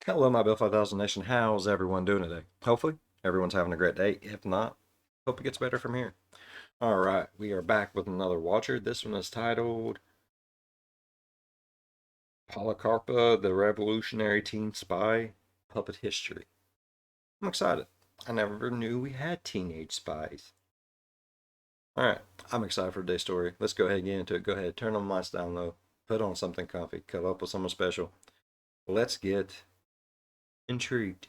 Hello, my Bill 5000 Nation. How's everyone doing today? Hopefully, everyone's having a great day. If not, hope it gets better from here. All right, we are back with another Watcher. This one is titled Policarpa, the Revolutionary Teen Spy, Puppet History. I'm excited. I never knew we had teenage spies. All right, I'm excited for today's story. Let's go ahead and get into it. Go ahead, turn on the lights down low, put on something comfy, cuddle up with someone special. Let's get intrigued.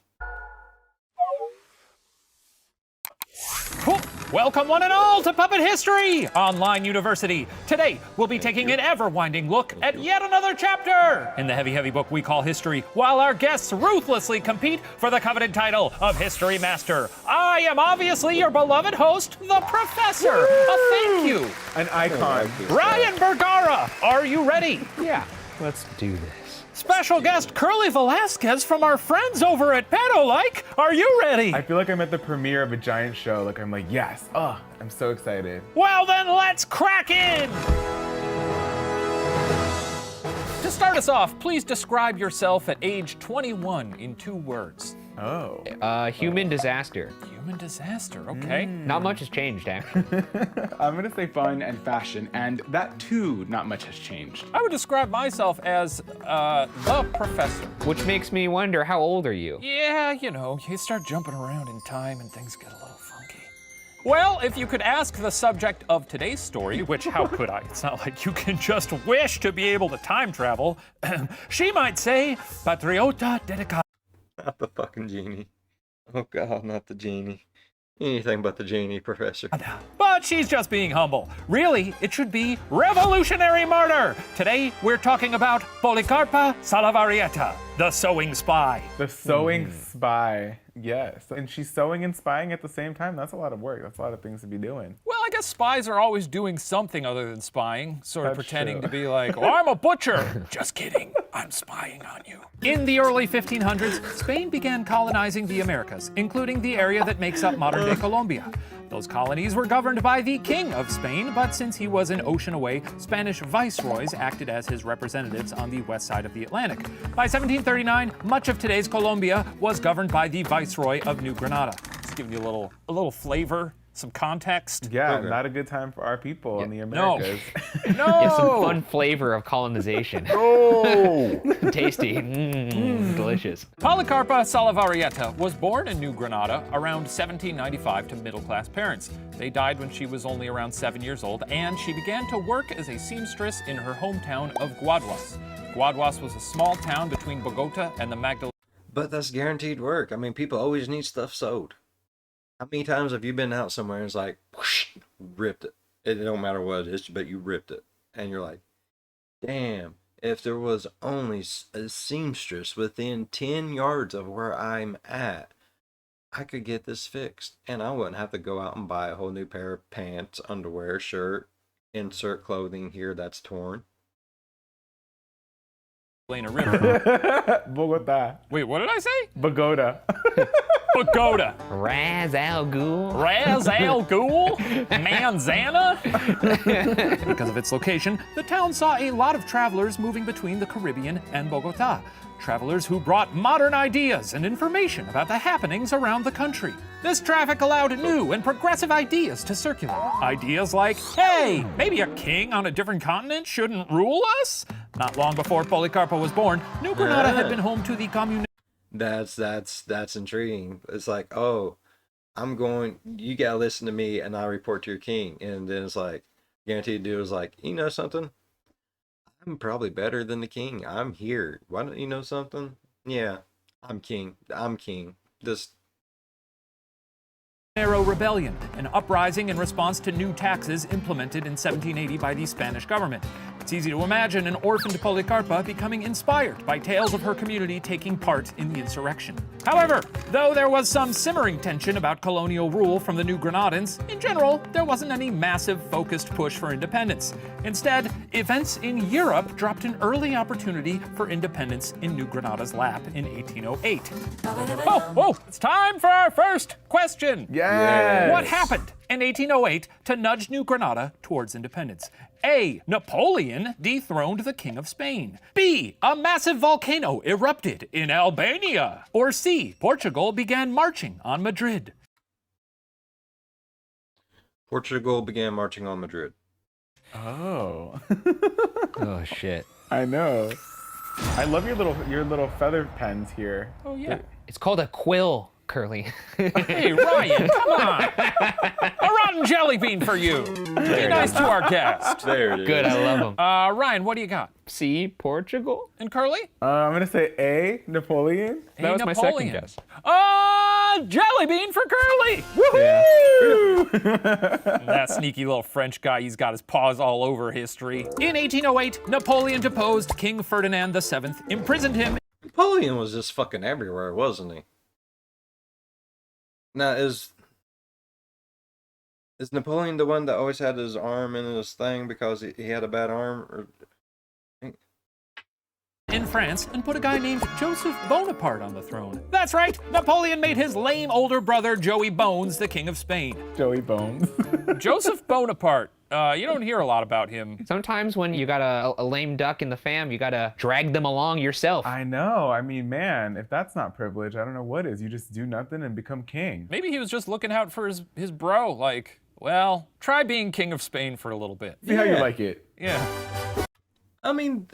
Welcome one and all to Puppet History Online University. Today, we'll be taking an ever-winding look at yet another chapter in the heavy book we call history, while our guests ruthlessly compete for the coveted title of History Master. I am obviously your beloved host, the Professor. A thank you. An icon. Ryan Bergara, are you ready? Yeah, let's do this. Special guest Curly Velasquez from our friends over at Pedolike. Are you ready? I feel like I'm at the premiere of a giant show. Like, I'm like, yes. Oh, I'm so excited. Well, then let's crack in. To start us off, please describe yourself at age 21 in 2 words. Oh. Human disaster. Human disaster, okay. Not much has changed, actually. I'm gonna say fun and fashion, and that too, not much has changed. I would describe myself as the Professor. Which makes me wonder, how old are you? Yeah, you know, you start jumping around in time and things get a little funky. Well, if you could ask the subject of today's story, which how could I? It's not like you can just wish to be able to time travel. She might say, Patriota dedicata. Not the fucking genie. Oh god, not the genie. Anything but the genie, Professor. But she's just being humble. Really, it should be Revolutionary Martyr. Today, we're talking about Policarpa Salavarieta, the sewing spy. The sewing spy. Yes. And she's sewing and spying at the same time. That's a lot of work. That's a lot of things to be doing. Well, I guess spies are always doing something other than spying, sort of That's pretending true. to be like, oh, I'm a butcher. Just kidding, I'm spying on you. In the early 1500s, Spain began colonizing the Americas, including the area that makes up modern-day Colombia. Those colonies were governed by the King of Spain, but since he was an ocean away, Spanish viceroys acted as his representatives on the west side of the Atlantic. By 1739, much of today's Colombia was governed by the Viceroy of New Granada. Just giving you a little flavor, some context. Yeah, Okay. not a good time for our people in the No. Americas. No! Yeah, some fun flavor of colonization. Oh! Tasty. Delicious. Policarpa Salavarieta was born in New Granada around 1795 to middle-class parents. They died when she was only around 7 years old, and she began to work as a seamstress in her hometown of Guaduas. Guaduas was a small town between Bogota and the Magdalena. But that's guaranteed work. I mean, people always need stuff sewed. How many times have you been out somewhere and it's like, whoosh, ripped it? It don't matter what it is, but you ripped it. And you're like, damn, if there was only a seamstress within 10 yards of where I'm at, I could get this fixed. And I wouldn't have to go out and buy a whole new pair of pants, underwear, shirt, insert clothing here that's torn. River. Bogota. Wait, what did I say? Bogota. Bogota. Raz Al Ghul. Raz Al Ghul? Manzana? Because of its location, the town saw a lot of travelers moving between the Caribbean and Bogota. Travelers who brought modern ideas and information about the happenings around the country. This traffic allowed new and progressive ideas to circulate. Ideas like, hey, maybe a king on a different continent shouldn't rule us? Not long before Policarpa was born, New Granada had been home to the commune. That's intriguing. It's like, oh, you gotta listen to me and I report to your king. And then it's like, guaranteed dude was like, you know something? I'm probably better than the king. I'm here. Why don't you know something? Yeah, I'm king. Just Rebellion, an uprising in response to new taxes implemented in 1780 by the Spanish government. It's easy to imagine an orphaned Policarpa becoming inspired by tales of her community taking part in the insurrection. However, though there was some simmering tension about colonial rule from the New Granadans, in general, there wasn't any massive focused push for independence. Instead, events in Europe dropped an early opportunity for independence in New Granada's lap in 1808. Oh, it's time for our first question. Yes. What happened in 1808 to nudge New Granada towards independence? A. Napoleon dethroned the King of Spain. B. A massive volcano erupted in Albania. Or C. Portugal began marching on Madrid. Portugal began marching on Madrid. Oh. Oh shit. I know. I love your little feather pens here. Oh, yeah. It's called a quill, Curly. Hey, Ryan, come on. A rotten jelly bean for you. Be nice to our guest. There it is. Good, I love them. Ryan, what do you got? See, Portugal? And Curly? I'm gonna say A, Napoleon. That was my second guess. Jelly bean for Curly. Yeah. That sneaky little French guy, he's got his paws all over history. In 1808, Napoleon deposed King Ferdinand VII, imprisoned him. Napoleon was just fucking everywhere, wasn't he? Now, is Napoleon the one that always had his arm in his thing because he had a bad arm? Or... in France and put a guy named Joseph Bonaparte on the throne. That's right, Napoleon made his lame older brother Joey Bones the King of Spain. Joey Bones. Joseph Bonaparte, you don't hear a lot about him. Sometimes when you got a lame duck in the fam, you gotta drag them along yourself. I know. I mean, man, if that's not privilege, I don't know what is. You just do nothing and become king. Maybe he was just looking out for his bro, like, well, try being King of Spain for a little bit. See how you like it. Yeah. I mean,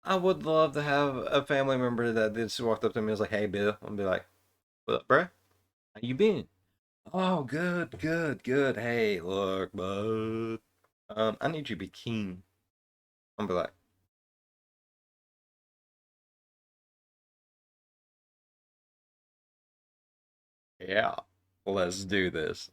I would love to have a family member that just walked up to me and was like, "Hey, Bill," and be like, "What up, bruh? How you been?" "Oh, good. Hey, look, bud. I need you to be king." I'm be like, "Yeah, let's do this."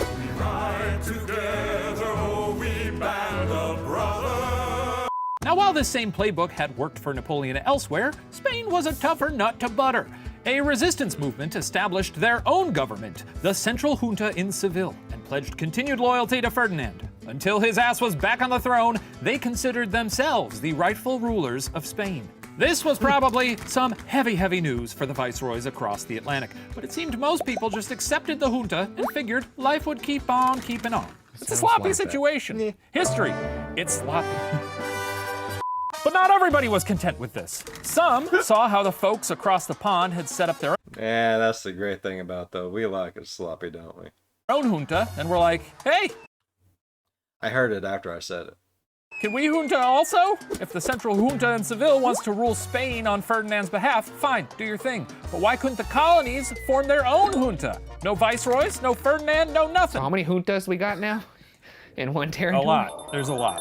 Now, while this same playbook had worked for Napoleon elsewhere, Spain was a tougher nut to butter. A resistance movement established their own government, the Central Junta in Seville, and pledged continued loyalty to Ferdinand. Until his ass was back on the throne, they considered themselves the rightful rulers of Spain. This was probably some heavy news for the viceroys across the Atlantic, but it seemed most people just accepted the junta and figured life would keep on keeping on. It's a Sounds sloppy like that. situation. History, it's sloppy. But not everybody was content with this. Some saw how the folks across the pond had set up their Yeah, that's the great thing about though. We like it sloppy, don't we? own junta and were like, hey, I heard it after I said it. can we junta also? If the Central Junta in Seville wants to rule Spain on Ferdinand's behalf, fine, do your thing. But why couldn't the colonies form their own junta? No viceroys, no Ferdinand, no nothing. So how many juntas we got now in one A territory? lot. There's a lot.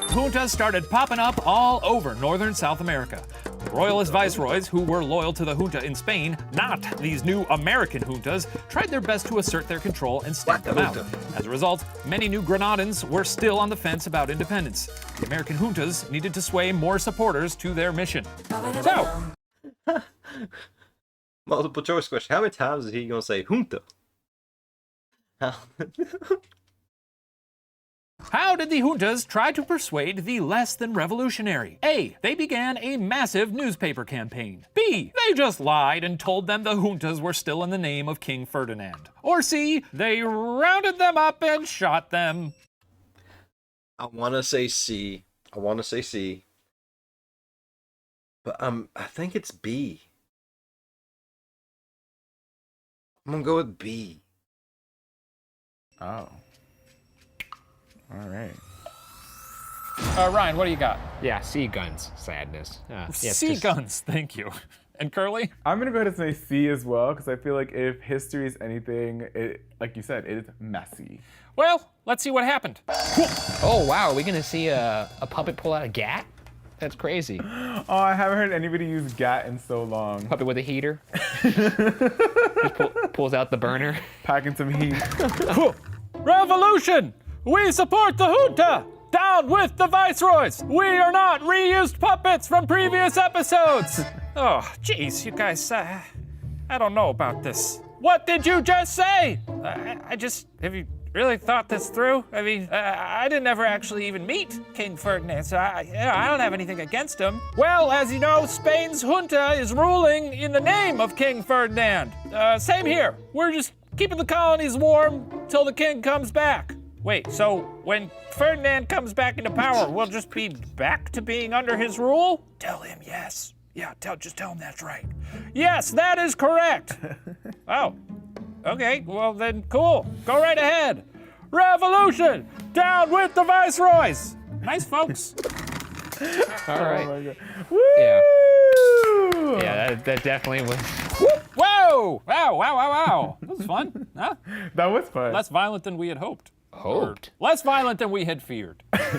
Juntas started popping up all over northern South America. The royalist viceroys, who were loyal to the junta in Spain, not these new American juntas, tried their best to assert their control and stamp them out. As a result, many New Granadans were still on the fence about independence. The American juntas needed to sway more supporters to their mission. So, Multiple choice question. How many times is he gonna say junta? how did the juntas try to persuade the less than revolutionary? A. They began a massive newspaper campaign. B. They just lied and told them the juntas were still in the name of King Ferdinand. Or C. They rounded them up and shot them. I want to say C. But I think it's B. I'm gonna go with B. Oh. All right. Ryan, what do you got? Yeah, sea guns. Sadness. C guns, thank you. And Curly? I'm gonna go ahead and say C as well, because I feel like if history is anything, it, like you said, it is messy. Well, let's see what happened. Oh wow, are we gonna see a puppet pull out a gat? That's crazy. Oh, I haven't heard anybody use GAT in so long. Puppet with a heater. Just pulls out the burner. Packing some heat. Revolution! We support the junta! Down with the viceroys! We are not reused puppets from previous episodes! Oh, jeez, you guys, I don't know about this. What did you just say? Have you really thought this through? I mean, I didn't ever actually even meet King Ferdinand, so I don't have anything against him. Well, as you know, Spain's junta is ruling in the name of King Ferdinand. Same here. We're just keeping the colonies warm till the king comes back. Wait, so when Ferdinand comes back into power, we'll just be back to being under his rule? Tell him yes. Yeah, just tell him that's right. Yes, that is correct. Oh, okay, well then cool. Go right ahead. Revolution! Down with the viceroys! Nice folks. All right. Oh my God. Yeah. Woo! Yeah, that definitely was. Whoa! Wow. That was fun. Huh? That was fun. Less violent than we had hoped. Hoped. Less violent than we had feared. That's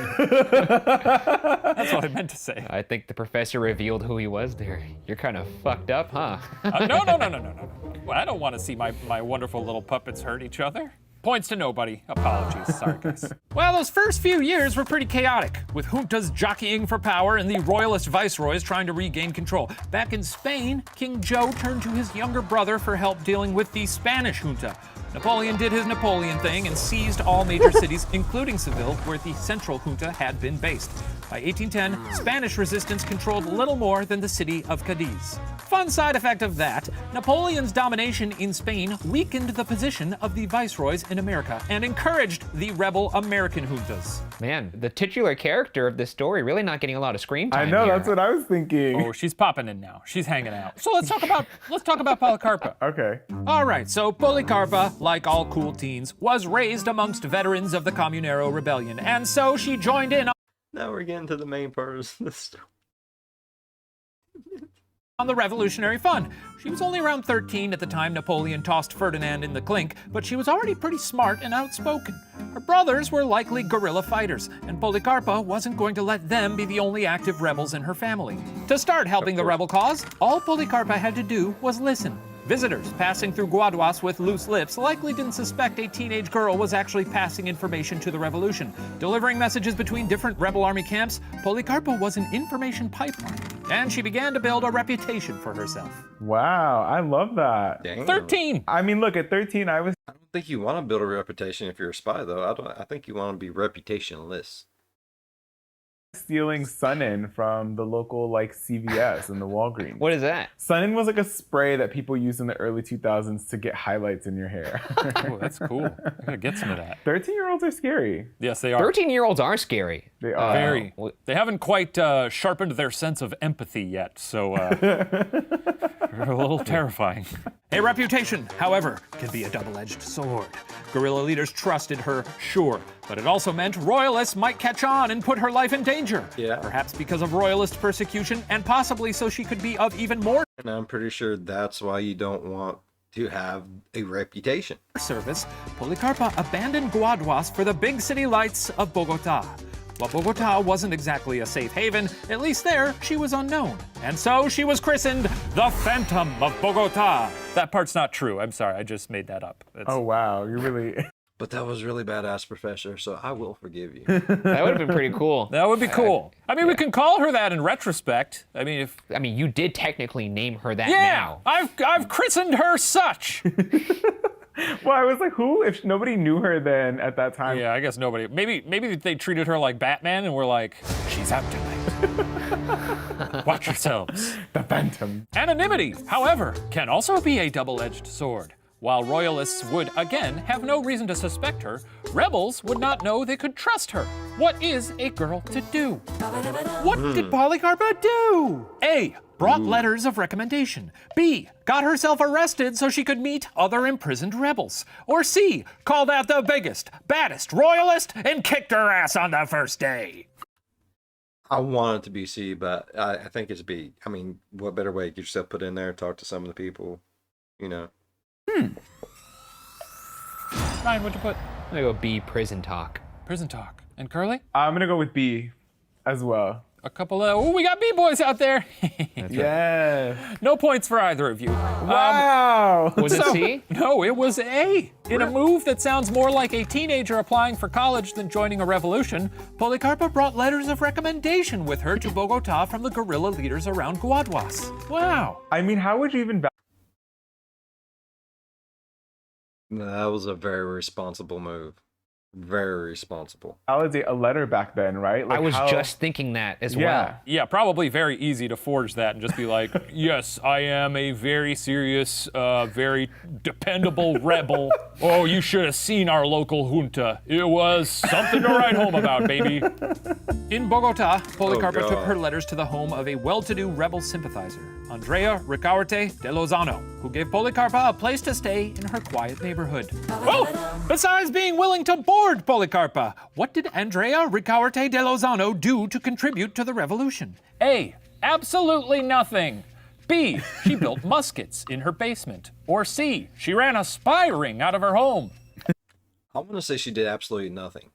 what I meant to say. I think the professor revealed who he was there. You're kind of fucked up, huh? No. Well, I don't want to see my wonderful little puppets hurt each other. Points to nobody. Apologies. Sorry, guys. Well, those first few years were pretty chaotic, with juntas jockeying for power and the royalist viceroys trying to regain control. Back in Spain, King Joe turned to his younger brother for help dealing with the Spanish junta. Napoleon did his Napoleon thing and seized all major cities, including Seville, where the central junta had been based. By 1810, Spanish resistance controlled little more than the city of Cadiz. Fun side effect of that, Napoleon's domination in Spain weakened the position of the viceroys in America and encouraged the rebel American juntas. Man, the titular character of this story really not getting a lot of screen time I know, here. that's what I was thinking. Oh, she's popping in now. She's hanging out. So let's talk about Policarpa. Okay. All right, so Policarpa, like all cool teens, was raised amongst veterans of the Comunero Rebellion, and so she joined in Now we're getting to the main part of the story. on the Revolutionary Fund. She was only around 13 at the time Napoleon tossed Ferdinand in the clink, but she was already pretty smart and outspoken. Her brothers were likely guerrilla fighters, and Policarpa wasn't going to let them be the only active rebels in her family. To start helping the rebel cause, all Policarpa had to do was listen. Visitors passing through Guaduas with loose lips likely didn't suspect a teenage girl was actually passing information to the revolution. Delivering messages between different rebel army camps, Policarpa was an information pipeline, and she began to build a reputation for herself. Wow, I love that. Damn. 13! I mean, look, at 13, I was I don't think you want to build a reputation if you're a spy, though. I think you want to be reputationless. stealing Sun-In from the local, like, CVS and the Walgreens. What is that? Sun-In was like a spray that people used in the early 2000s to get highlights in your hair. Oh, that's cool. I gotta get some of that. 13-year-olds are scary. Yes, they are. 13-year-olds are scary. They are. Very. They haven't quite sharpened their sense of empathy yet, so they're a little terrifying. A reputation, however, can be a double-edged sword. Guerrilla leaders trusted her, sure, but it also meant royalists might catch on and put her life in danger. Yeah. Perhaps because of royalist persecution, and possibly so she could be of even more And I'm pretty sure that's why you don't want to have a reputation. service. Policarpa abandoned Guaduas for the big city lights of Bogota. While Bogota wasn't exactly a safe haven, at least there she was unknown. And so she was christened the Phantom of Bogota. That part's not true. I'm sorry, I just made that up. Oh, wow. You're really... But that was really badass, Professor, so I will forgive you. That would have been pretty cool. That would be cool. I mean, we can call her that in retrospect. I mean, if I mean, you did technically name her that yeah, now. I've christened her such. Well, I was like, who? If nobody knew her then at that time. Yeah, I guess nobody. Maybe they treated her like Batman, and we're like, she's out tonight. Watch yourselves. The Phantom. Anonymity, however, can also be a double-edged sword. While royalists would, again, have no reason to suspect her, rebels would not know they could trust her. What is a girl to do? What did Policarpa do? A. Brought letters of recommendation. B. Got herself arrested so she could meet other imprisoned rebels. Or C. Called out the biggest, baddest royalist and kicked her ass on the first day. I want it to be C, but I think it's B. I mean, what better way to get yourself put in there, talk to some of the people, you know? Ryan, what'd you put? I'm gonna go B, prison talk. Prison talk. And Curly? I'm going to go with B as well. A couple of, we got B-boys out there. Yes. No points for either of you. Wow. Was it C? No, it was A. In a move that sounds more like a teenager applying for college than joining a revolution, Policarpa brought letters of recommendation with her to Bogota from the guerrilla leaders around Guaduas. Wow. I mean, how would you even... That was a very responsible move. Very responsible. Validate a letter back then, right? I was how- just thinking that as Yeah. well. Yeah, probably very easy to forge that and just be like, yes, I am a very serious, very dependable rebel. Oh, you should have seen our local junta. It was something to write home about, baby. In Bogota, Policarpa Oh, took God. her letters to the home of a well-to-do rebel sympathizer, Andrea Ricaurte de Lozano, who gave Policarpa a place to stay in her quiet neighborhood. Well, besides being willing to board Policarpa, what did Andrea Ricaurte de Lozano do to contribute to the revolution? A. Absolutely nothing. B. She built muskets in her basement. Or C. She ran a spy ring out of her home. I want to say she did absolutely nothing.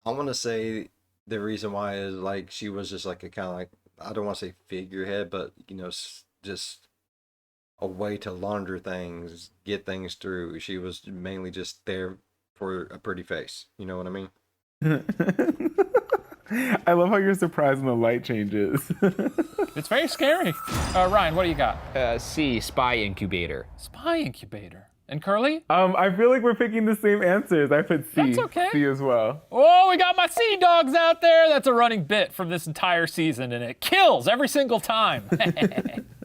I want to say the reason why is like she was just like a kind of like, I don't want to say figurehead, but you know, just a way to launder things, get things through. She was mainly just there for a pretty face. You know what I mean? I love how you're surprised when the light changes. It's very scary. Ryan, what do you got? C, spy incubator. Spy incubator. And Curly? I feel like we're picking the same answers. I put C. That's okay. C as well. Oh, we got my sea dogs out there. That's a running bit from this entire season, and it kills every single time.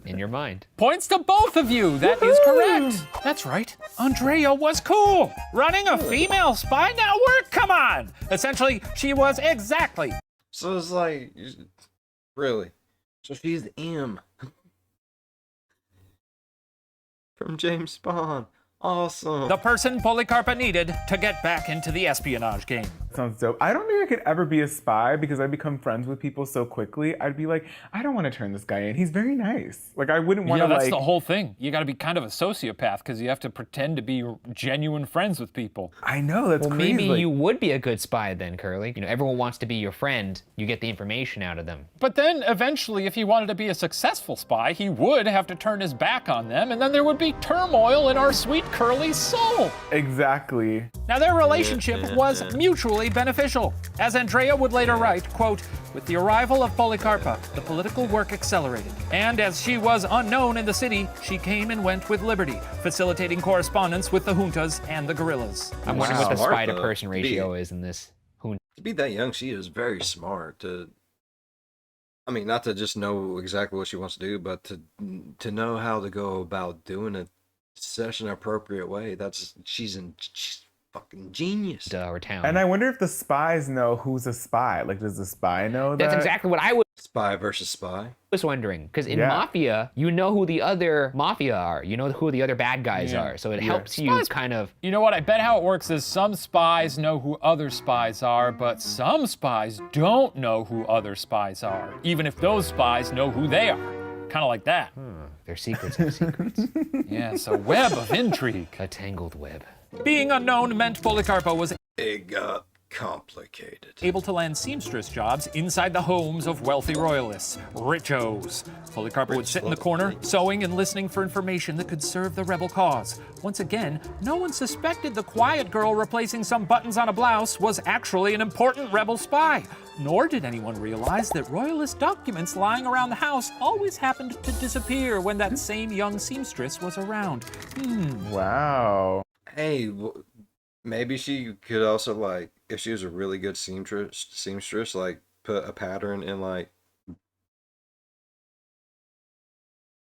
In your mind. Points to both of you. That is correct. That's right. Andrea was cool. Running a female spy network? Come on. Essentially, she was exactly. So it's like, really? So she's M. From James Bond. Awesome. The person Policarpa needed to get back into the espionage game. Sounds dope. I don't think I could ever be a spy because I become friends with people so quickly. I'd be like, I don't want to turn this guy in. He's very nice. Like, I wouldn't want Yeah, to that's like. the whole thing. You got to be kind of a sociopath because you have to pretend to be genuine friends with people. I know, that's Well, crazy. maybe like- you would be a good spy then, Curly. You know, everyone wants to be your friend. You get the information out of them. But then eventually, if he wanted to be a successful spy, he would have to turn his back on them, and then there would be turmoil in our sweet Curly's soul. Exactly. Now, their relationship was mutually beneficial. As Andrea would later write, quote, with the arrival of Policarpa, the political work accelerated. And as she was unknown in the city, she came and went with liberty, facilitating correspondence with the juntas and the guerrillas. I'm wondering what the Smart, spy to though. person ratio is in this. Who To be that young, she is very smart. I mean, not to just know exactly what she wants to do, but to know how to go about doing it such an appropriate way. She's fucking genius. our town. And I wonder if the spies know who's a spy. Like, does the spy know that? That's exactly what I Spy versus spy. was wondering. Because in Yeah. Mafia, you know who the other Mafia are. You know who the other bad guys are. So it helps you Spies- kind of. You know what? I bet how it works is some spies know who other spies are, but some spies don't know who other spies are, even if those spies know who they are. Kind of like that. Their secrets have secrets. Yeah, it's a web of intrigue. A tangled web. Being unknown meant Policarpa was It got complicated. able to land seamstress jobs inside the homes of wealthy royalists, richos. Policarpa would sit in the corner, sewing and listening for information that could serve the rebel cause. Once again, no one suspected the quiet girl replacing some buttons on a blouse was actually an important rebel spy. Nor did anyone realize that royalist documents lying around the house always happened to disappear when that same young seamstress was around. Wow. Hey, maybe she could also, like, if she was a really good seamstress, like, put a pattern in, like,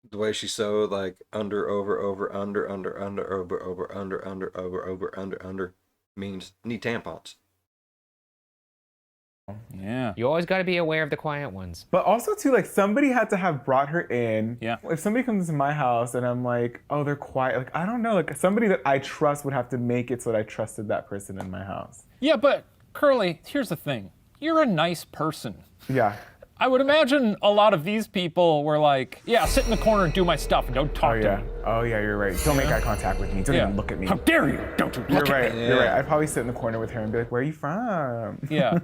the way she sewed, like, under, over, under, under, means need tampons. Yeah. You always got to be aware of the quiet ones. But also, too, like, somebody had to have brought her in. Yeah. If somebody comes to my house and I'm like, oh, they're quiet, like, I don't know, like, somebody that I trust would have to make it so that I trusted that person in my house. Yeah, but Curly, here's the thing. You're a nice person. Yeah. I would imagine a lot of these people were like, yeah, sit in the corner and do my stuff and don't talk Oh, to yeah. me. Oh, yeah, you're right. Don't make eye contact with me. Don't even look at me. How dare you? Don't you You're look at right. me. You're right. I'd probably sit in the corner with her and be like, where are you from? Yeah.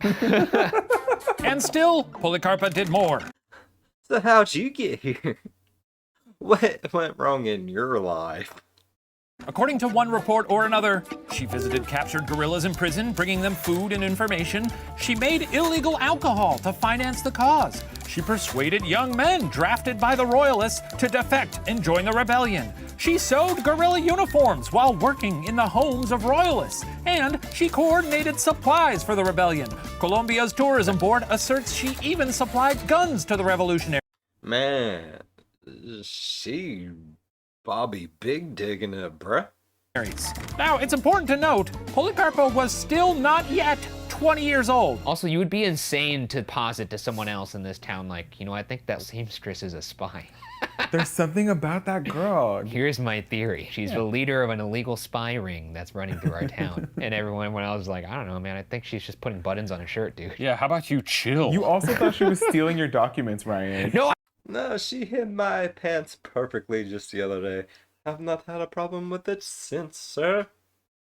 And still, Policarpa did more. So how'd you get here? What went wrong in your life? According to one report or another, she visited captured guerrillas in prison, bringing them food and information. She made illegal alcohol to finance the cause. She persuaded young men drafted by the royalists to defect and join the rebellion. She sewed guerrilla uniforms while working in the homes of royalists, and she coordinated supplies for the rebellion. Colombia's tourism board asserts she even supplied guns to the revolutionaries. Man, she Bobby Big digging it, bruh. Now, it's important to note, Policarpa was still not yet 20 years old. Also, you would be insane to posit to someone else in this town, like, you know, I think that seamstress is a spy. There's something about that girl. Here's my theory. She's the leader of an illegal spy ring that's running through our town. And everyone else was like, I don't know, man, I think she's just putting buttons on a shirt, dude. Yeah, how about you chill? You also thought she was stealing your documents, Ryan. No, No, she hit my pants perfectly just the other day. I've not had a problem with it since, sir.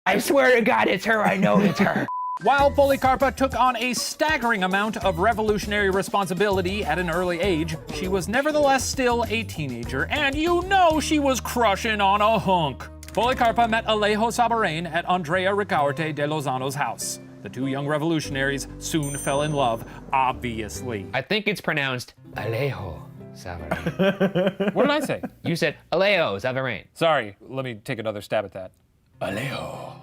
I swear to God, it's her. I know it's her. While Policarpa took on a staggering amount of revolutionary responsibility at an early age, she was nevertheless still a teenager, and you know she was crushing on a hunk. Policarpa met Alejo Sabarain at Andrea Ricaurte de Lozano's house. The two young revolutionaries soon fell in love, obviously. I think it's pronounced Alejo Sabarain. What did I say? You said Alejo Sabarain. Sorry, let me take another stab at that. Alejo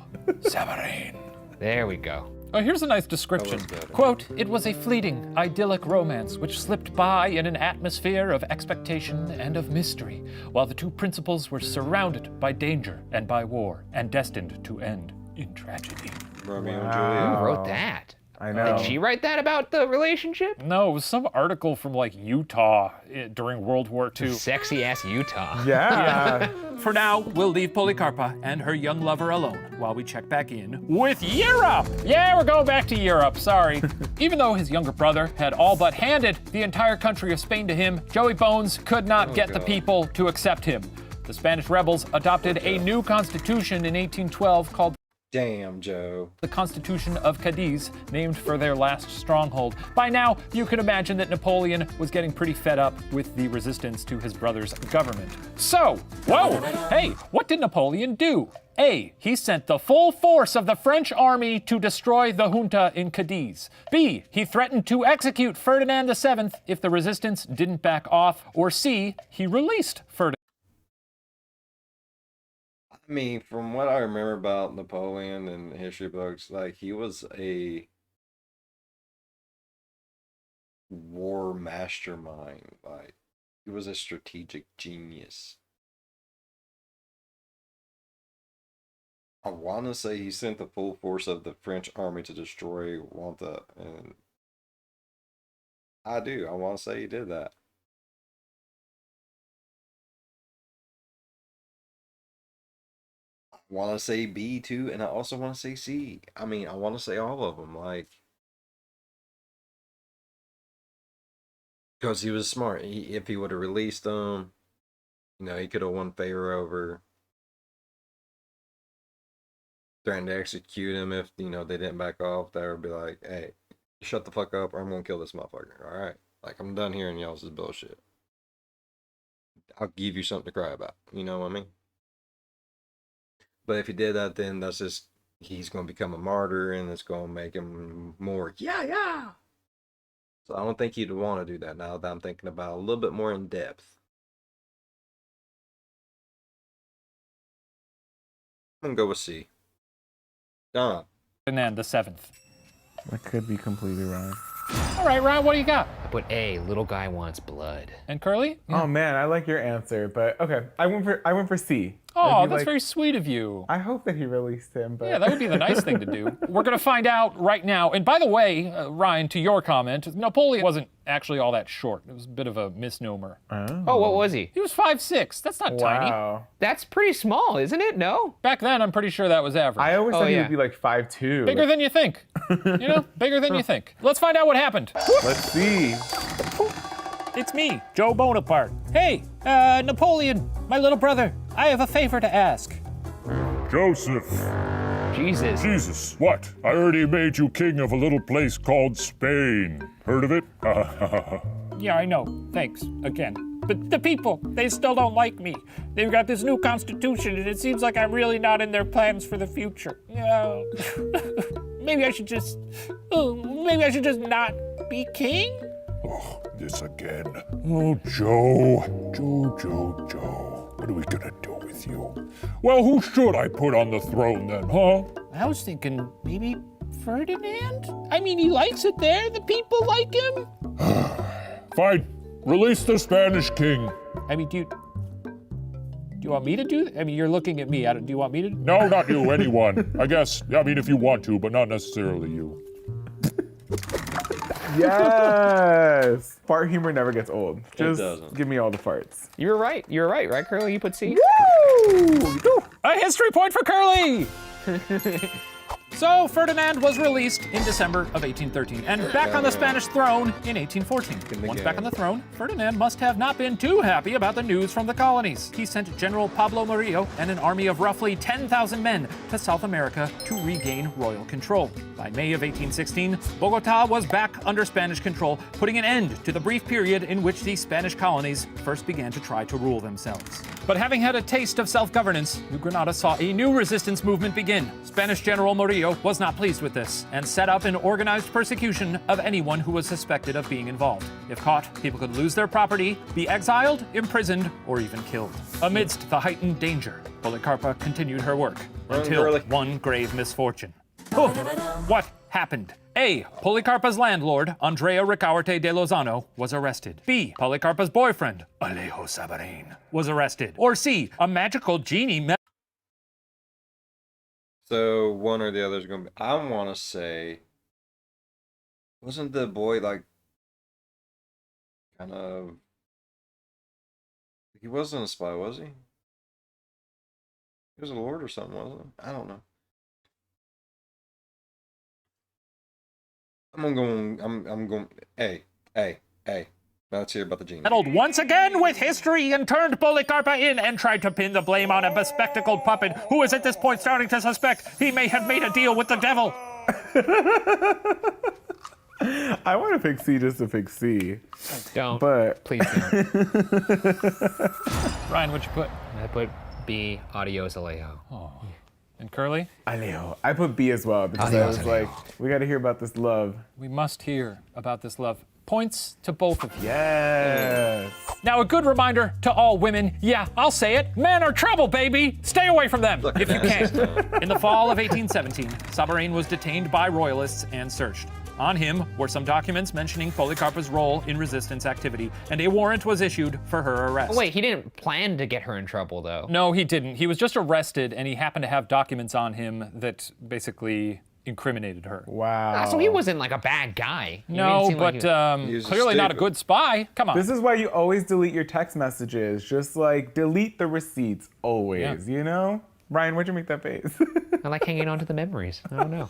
Sabarain. There we go. Oh, here's a nice description. Quote, "It was a fleeting, idyllic romance which slipped by in an atmosphere of expectation and of mystery, while the two principals were surrounded by danger and by war, and destined to end in tragedy." Romeo and Wow. Juliet. Who wrote that? I know. Did she write that about the relationship? No, it was some article from like Utah during World War II. Sexy ass Utah. Yeah. For now, we'll leave Policarpa and her young lover alone while we check back in with Europe. Yeah, we're going back to Europe, sorry. Even though his younger brother had all but handed the entire country of Spain to him, Joey Bones could not get the people to accept him. The Spanish rebels adopted a new constitution in 1812 called Damn, Joe. the Constitution of Cadiz, named for their last stronghold. By now, you can imagine that Napoleon was getting pretty fed up with the resistance to his brother's government. So, whoa, hey, what did Napoleon do? A, he sent the full force of the French army to destroy the junta in Cadiz. B, he threatened to execute Ferdinand VII if the resistance didn't back off. Or C, he released Ferdinand. I mean, from what I remember about Napoleon and history books, like he was a war mastermind. Like he was a strategic genius. I want to say he sent the full force of the French army to destroy Wanta, and I do. I want to say he did that. I want to say B too, and I also want to say C. I mean, I want to say all of them, like, because he was smart. If he would have released them, you know, he could have won favor over. Threatened to execute him if, you know, they didn't back off. They would be like, hey, shut the fuck up or I'm gonna kill this motherfucker. Alright. Like, I'm done hearing y'all's bullshit. I'll give you something to cry about. You know what I mean? But if he did that, then that's just, he's gonna become a martyr and it's gonna make him more, yeah. So I don't think he'd want to do that now that I'm thinking about it a little bit more in depth. I'm gonna go with C. Done. Ferdinand VII. I could be completely wrong. All right, Ryan, what do you got? I put A, little guy wants blood. And Curly? Oh man, I like your answer, but okay. I went for C. Oh, I'd be that's like, very sweet of you. I hope that he released him, but Yeah, that would be the nice thing to do. We're going to find out right now. And by the way, Ryan, to your comment, Napoleon wasn't actually all that short. It was a bit of a misnomer. Oh, what was he? He was 5'6". That's not tiny. wow. That's pretty small, isn't it? No? Back then, I'm pretty sure that was average. I always Oh, thought he yeah. would be like 5'2". Bigger than you think. You know, bigger than you think. Let's find out what happened. Let's see. It's me, Joe Bonaparte. Hey, Napoleon, my little brother, I have a favor to ask. Joseph, Jesus. Jesus, what? I already made you king of a little place called Spain. Heard of it? Yeah, I know. Thanks, again. But the people, they still don't like me. They've got this new constitution, and it seems like I'm really not in their plans for the future. Yeah. Maybe I should just not be king? Oh, this again. Oh, Joe. Joe. What are we gonna do with with you. Well, who should I put on the throne then, huh? I was thinking maybe Ferdinand? I mean, he likes it there. The people like him. Fine. Release the Spanish king. I mean, do you want me to do that? I mean, you're looking at me. Do you want me to? No, not you, anyone. I guess, I mean, if you want to, but not necessarily you. Yes! Fart humor never gets old. Just doesn't. give me all the farts. You were right. You were right, Curly? You put C? Woo! A history point for Curly! So Ferdinand was released in December of 1813 and back on the Spanish throne in 1814. Once back on the throne, Ferdinand must have not been too happy about the news from the colonies. He sent General Pablo Murillo and an army of roughly 10,000 men to South America to regain royal control. By May of 1816, Bogota was back under Spanish control, putting an end to the brief period in which the Spanish colonies first began to try to rule themselves. But having had a taste of self-governance, New Granada saw a new resistance movement begin. Spanish General Murillo was not pleased with this and set up an organized persecution of anyone who was suspected of being involved. If caught, people could lose their property, be exiled, imprisoned, or even killed. Amidst the heightened danger, Policarpa continued her work until one grave misfortune. What happened? A. Policarpa's landlord, Andrea Ricaurte de Lozano, was arrested. B. Policarpa's boyfriend, Alejo Sabarin, was arrested. Or C. A magical genie So one or the other is going to be. I want to say, wasn't the boy like kind of? He wasn't a spy, was he? He was a lord or something, wasn't he? I don't know. I'm going. Hey. Now let's hear about the genie. meddled once again with history and turned Policarpa in and tried to pin the blame on a bespectacled puppet who is at this point starting to suspect he may have made a deal with the devil. I want to pick C just to pick C. Don't. But Please don't. Ryan, what'd you put? I put B, Adios Alejo. And Curly? Alejo. I put B as well because I Adios, was Alejo. like, we got to hear about this love. We must hear about this love. Points to both of you. Yes. Now, a good reminder to all women, yeah, I'll say it, men are trouble, baby! Stay away from them, if you can. In the fall of 1817, Sabarin was detained by royalists and searched. On him were some documents mentioning Policarpa's role in resistance activity, and a warrant was issued for her arrest. Wait, he didn't plan to get her in trouble, though. No, he didn't. He was just arrested, and he happened to have documents on him that basically incriminated her. Wow. So he wasn't like a bad guy. He No, didn't seem like but He was clearly not a stupid. good spy. Come on. This is why you always delete your text messages. Just like delete the receipts always, you know? Ryan, where'd you make that face? I like hanging on to the memories. I don't know.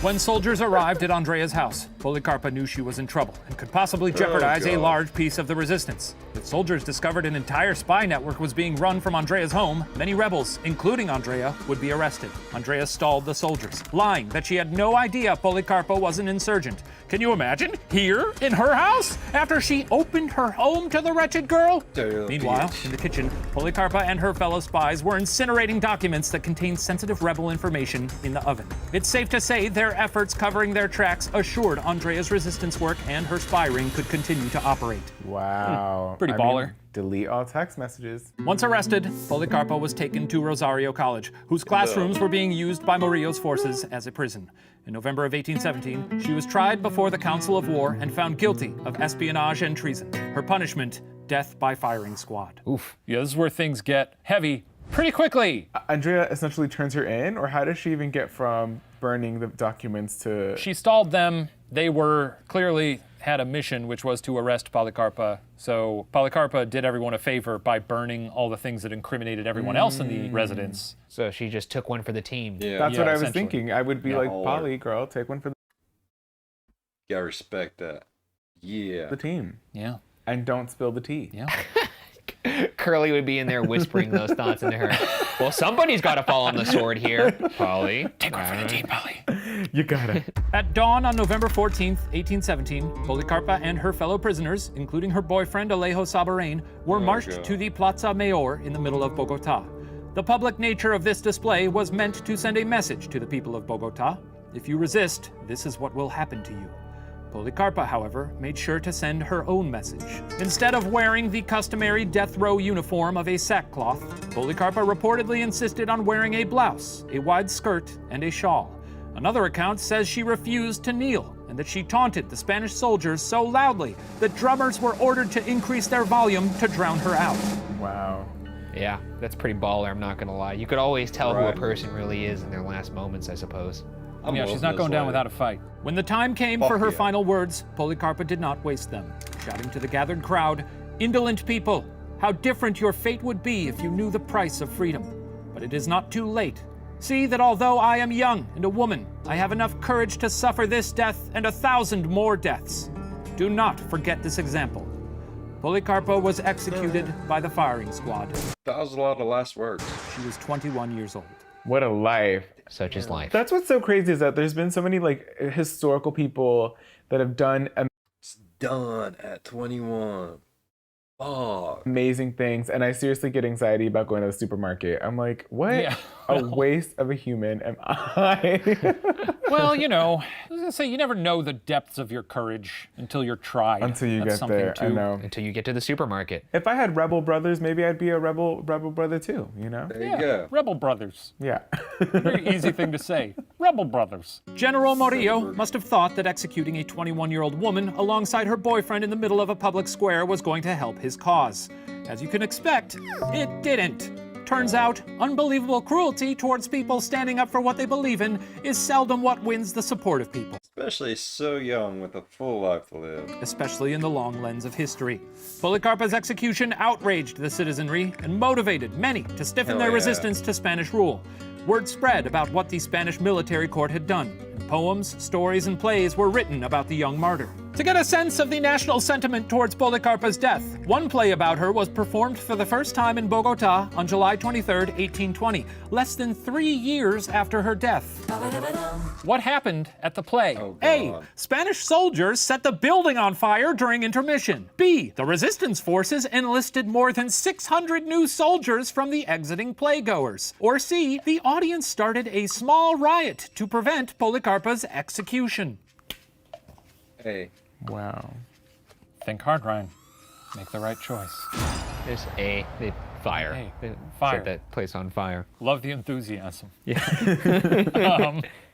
When soldiers arrived at Andrea's house, Policarpa knew she was in trouble and could possibly jeopardize a God. large piece of the resistance. If soldiers discovered an entire spy network was being run from Andrea's home, many rebels, including Andrea, would be arrested. Andrea stalled the soldiers, lying that she had no idea Policarpa was an insurgent. Can you imagine? Here, in her house? After she opened her home to the wretched girl? Damn, Meanwhile, bitch. in the kitchen, Policarpa and her fellow spies were incinerating documents that contained sensitive rebel information in the oven. It's safe to say their efforts covering their tracks assured Andrea's resistance work and her spy ring could continue to operate. Wow. Pretty I mean, baller. delete all text messages. Once arrested, Policarpa was taken to Rosario College, whose classrooms were being used by Murillo's forces as a prison. In November of 1817, she was tried before the Council of War and found guilty of espionage and treason. Her punishment, death by firing squad. Oof. Yeah, this is where things get heavy pretty quickly. Andrea essentially turns her in, or how does she even get from burning the documents to... She stalled them. They were clearly had a mission, which was to arrest Policarpa. So Policarpa did everyone a favor by burning all the things that incriminated everyone else in the residence. So she just took one for the team. Yeah, That's Yeah, what I was essentially. thinking. I would be like, all Polly, girl, take one for you gotta respect that. Yeah. the team. Yeah, And don't spill the tea. yeah. Curly would be in there whispering those thoughts into her. Well, somebody's got to fall on the sword here. Polly. Take one for the team, Polly. You got it. At dawn on November 14th, 1817, Policarpa and her fellow prisoners, including her boyfriend Alejo Sabarin, were marched God. to the Plaza Mayor in the middle of Bogota. The public nature of this display was meant to send a message to the people of Bogota. If you resist, this is what will happen to you. Policarpa, however, made sure to send her own message. Instead of wearing the customary death row uniform of a sackcloth, Policarpa reportedly insisted on wearing a blouse, a wide skirt, and a shawl. Another account says she refused to kneel, and that she taunted the Spanish soldiers so loudly that drummers were ordered to increase their volume to drown her out. Wow. Yeah, that's pretty baller, I'm not gonna lie. You could always tell who a Right. person really is in their last moments, I suppose. Yeah, she's not going down without a fight. When the time came Fuck for her yeah. final words, Policarpa did not waste them, shouting to the gathered crowd, "Indolent people, how different your fate would be if you knew the price of freedom. But it is not too late. See that although I am young and a woman, I have enough courage to suffer this death and 1,000 more deaths. Do not forget this example." Policarpa was executed by the firing squad. That was a lot of last words. She was 21 years old. What a life. Such is life. That's what's so crazy is that there's been so many like historical people that have done It's done at 21. Oh, amazing things, and I seriously get anxiety about going to the supermarket. I'm like, what Yeah, a waste of a human am I? Well, you know, I was gonna say, you never know the depths of your courage until you're tried. Until you That's get something there, I too. know. Until you get to the supermarket. If I had rebel brothers, maybe I'd be a rebel brother too, you know? there you go. Rebel brothers. Yeah. Very easy thing to say. Rebel brothers. General Morillo must have thought that executing a 21-year-old woman alongside her boyfriend in the middle of a public square was going to help his cause. As you can expect, it didn't. Turns out, unbelievable cruelty towards people standing up for what they believe in is seldom what wins the support of people, Especially so young with a full life to live. especially in the long lens of history. Policarpa's execution outraged the citizenry and motivated many to stiffen Hell their yeah. resistance to Spanish rule. Word spread about what the Spanish military court had done, and poems, stories, and plays were written about the young martyr. To get a sense of the national sentiment towards Policarpa's death, one play about her was performed for the first time in Bogota on July 23, 1820, less than 3 years after her death. What happened at the play? Oh, A. God. Spanish soldiers set the building on fire during intermission. B. The resistance forces enlisted more than 600 new soldiers from the exiting playgoers. Or C. The audience started a small riot to prevent Policarpa's execution. Hey, Wow. Think hard, Ryan. Make the right choice. There's A, the fire. A, They fire. Set that place on fire. Love the enthusiasm.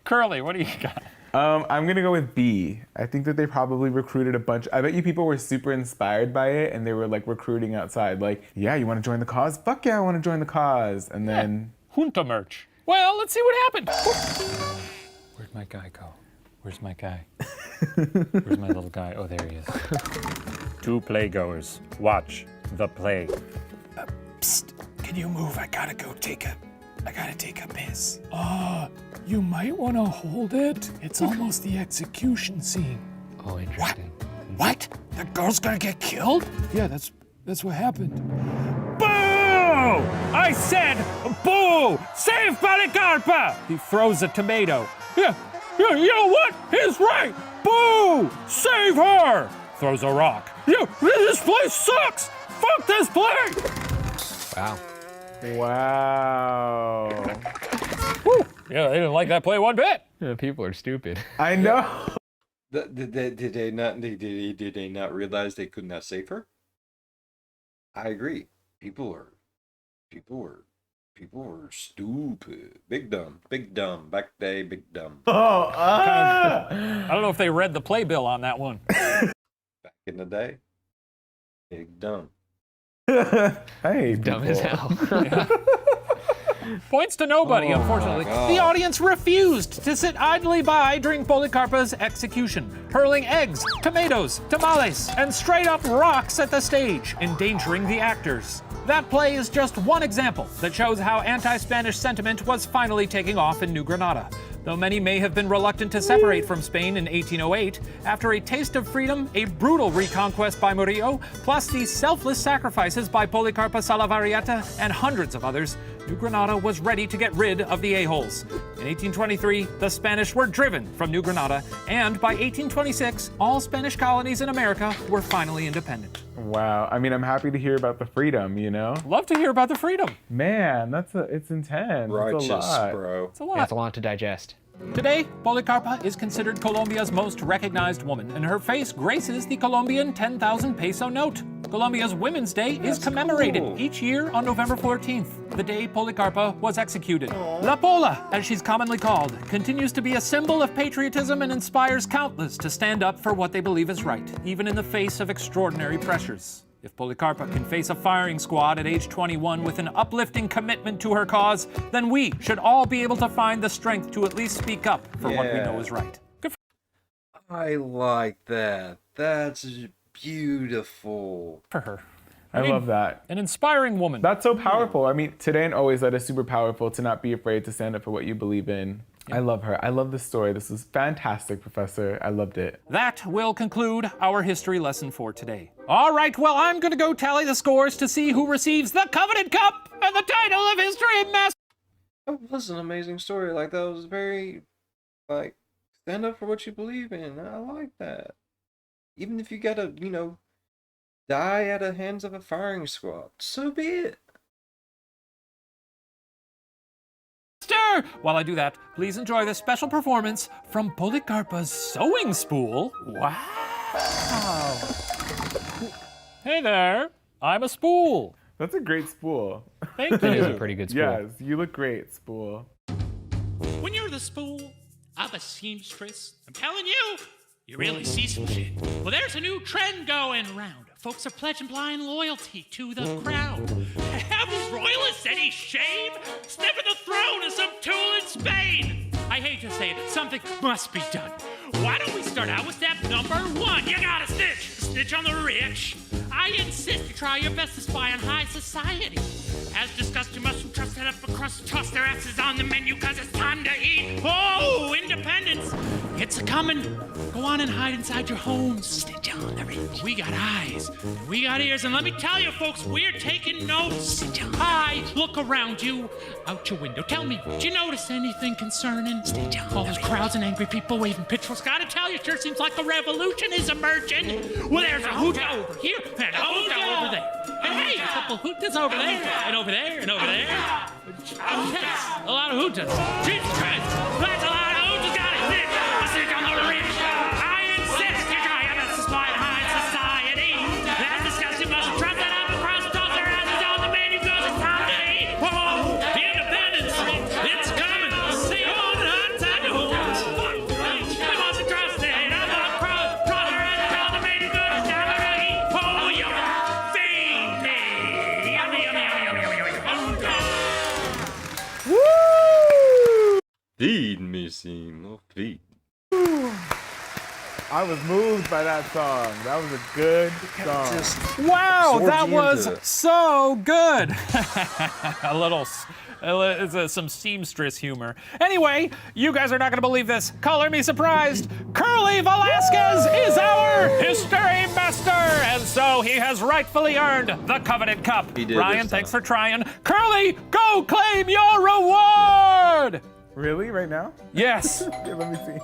Curly, what do you got? I'm gonna go with B. I think that they probably recruited a bunch. I bet you people were super inspired by it, and they were like recruiting outside. Like, yeah, you want to join the cause? Fuck yeah, I want to join the cause. And then, Junta merch. Well, let's see what happened. Where'd my guy go? Where's my guy? Where's my little guy? Oh, there he is. Two playgoers. Watch the play. Psst, can you move? I gotta take a piss. You might want to hold it. It's almost the execution scene. Oh, interesting. What? The girl's gonna get killed? Yeah, that's what happened. Boo! I said boo! Save Policarpa! He throws a tomato. Yeah, you know what? He's right! Boo! Save her! Throws a rock. Yeah, this place sucks! Fuck this place! Wow. wow. Woo! Yeah, they didn't like that play one bit. Yeah, people are stupid. I know. did they not realize they could not save her? I agree. People were stupid. Big dumb. Back day, big dumb. Oh, I don't know if they read the playbill on that one. Back in the day, big dumb. Hey, Dumb as people. hell. Points to nobody, Oh, unfortunately. my God. The audience refused to sit idly by during Policarpa's execution, hurling eggs, tomatoes, tamales, and straight up rocks at the stage, endangering the actors. That play is just one example that shows how anti-Spanish sentiment was finally taking off in New Granada. Though many may have been reluctant to separate from Spain in 1808, after a taste of freedom, a brutal reconquest by Murillo, plus the selfless sacrifices by Policarpa Salavarrieta and hundreds of others, New Granada was ready to get rid of the a-holes. In 1823, the Spanish were driven from New Granada, and by 1826, all Spanish colonies in America were finally independent. Wow. I mean, I'm happy to hear about the freedom, you know? Love to hear about the freedom. Man, it's intense. Righteous, It's a lot. bro. It's a lot. That's a lot to digest. Today, Policarpa is considered Colombia's most recognized woman, and her face graces the Colombian 10,000 peso note. Colombia's Women's Day is commemorated cool. each year on November 14th, the day Policarpa was executed. La Pola, as she's commonly called, continues to be a symbol of patriotism and inspires countless to stand up for what they believe is right, even in the face of extraordinary pressures. If Policarpa can face a firing squad at age 21 with an uplifting commitment to her cause, then we should all be able to find the strength to at least speak up for what we know is right. Good I like that. That's beautiful. for her. I mean, love that. An inspiring woman. That's so powerful. I mean, today and always, that is super powerful to not be afraid to stand up for what you believe in. I love her. I love this story. This was fantastic, Professor. I loved it. That will conclude our history lesson for today. All right, well, I'm going to go tally the scores to see who receives the coveted cup and the title of History Master. That was an amazing story. Like, that was very, like, stand up for what you believe in. I like that. Even if you gotta, die at the hands of a firing squad, so be it. While I do that, please enjoy this special performance from Policarpa's sewing spool. Wow. Hey there, I'm a spool. That's a great spool. Thank That is a you. pretty good spool. Yes, you look great, spool. When you're the spool of a seamstress, I'm telling you, you really see some shit. Well, there's a new trend going around. Folks are pledging blind loyalty to the crown. Have royalists any shame? Sniffing the throne of some tool in Spain. I hate to say it, something must be done. Why don't we start out with step number 1? You gotta snitch on the rich. I insist you try your best to spy on high society. As discussed, you must trust that upper crust, toss their asses on the menu, cause it's time to eat. Oh, independence! It's a coming. Go on and hide inside your homes. Snitch on the rich. We got eyes, and we got ears, and let me tell you, folks, we're taking notes. Hi, look around you, out your window. Tell me, did you notice anything concerning? All those crowds and angry people waving pitchforks. Gotta tell you, sure seems like a revolution is emerging. Well, there's a hoota over here, and a hoota over there. And hey, a couple hootas over there, and over there, and over there. Yes, a lot of hootas. Jesus Christ, that's a lot of hootas. Got it. Snitch on the rich. I insist you try your best to spy on high society. As discussed, you must trust that upper crust, toss their asses on the menu, cause it's time to eat. Oh, the independence, it's coming. See you on outside the homes. We must trust that upper crust, toss their asses on the menu, cause it's time to eat. Oh, you feed me. Yummy, yummy, yummy, yummy, yummy, yummy. Woo! Feed me, Seymour, feed. I was moved by that song. That was a good song. Wow, Absorbed that you was into it. so good. Some seamstress humor. Anyway, you guys are not going to believe this. Color me surprised. Curly Velasquez is our history master, and so he has rightfully earned the coveted cup. He did Ryan, this thanks time. for trying. Curly, go claim your reward. Really? Right now? Yes. Okay, let me see.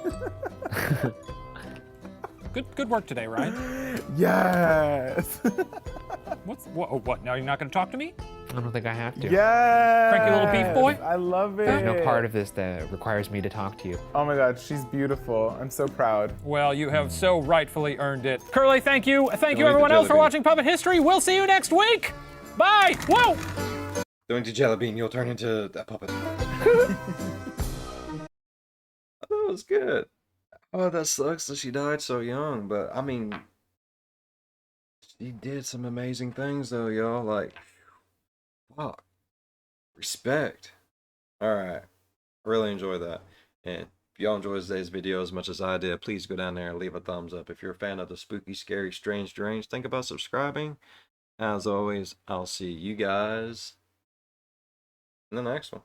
Good work today, Ryan. Yes. What? Now you're not going to talk to me? I don't think I have to. Yes. Cranky little beef boy? I love it. There's no part of this that requires me to talk to you. Oh my God, she's beautiful. I'm so proud. Well, you have so rightfully earned it. Curly, thank you. Thank you, Don't eat the everyone else, for jelly bean. watching Puppet History. We'll see you next week. Bye. Whoa. Don't eat jelly bean, you'll turn into a puppet. That was good. Oh, that sucks that she died so young, but I mean, she did some amazing things though, y'all. Like, fuck. Respect. Alright. I really enjoy that. And if y'all enjoyed today's video as much as I did, please go down there and leave a thumbs up. If you're a fan of the spooky, scary, strange, deranged, think about subscribing. As always, I'll see you guys in the next one.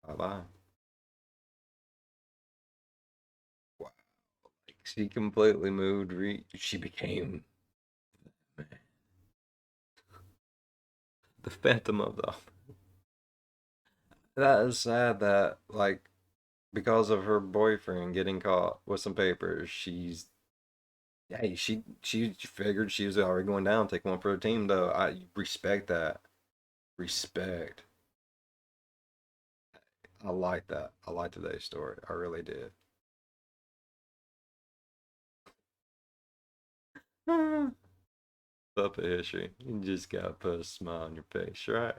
Bye-bye. Wow. Like, she completely moved. She became the Phantom of the Opera. That is sad that, like, because of her boyfriend getting caught with some papers, she figured she was already going down, take one for the team, though. I respect that. Respect. I like that. I like today's story. I really did. Puppet history. You just gotta put a smile on your face, right?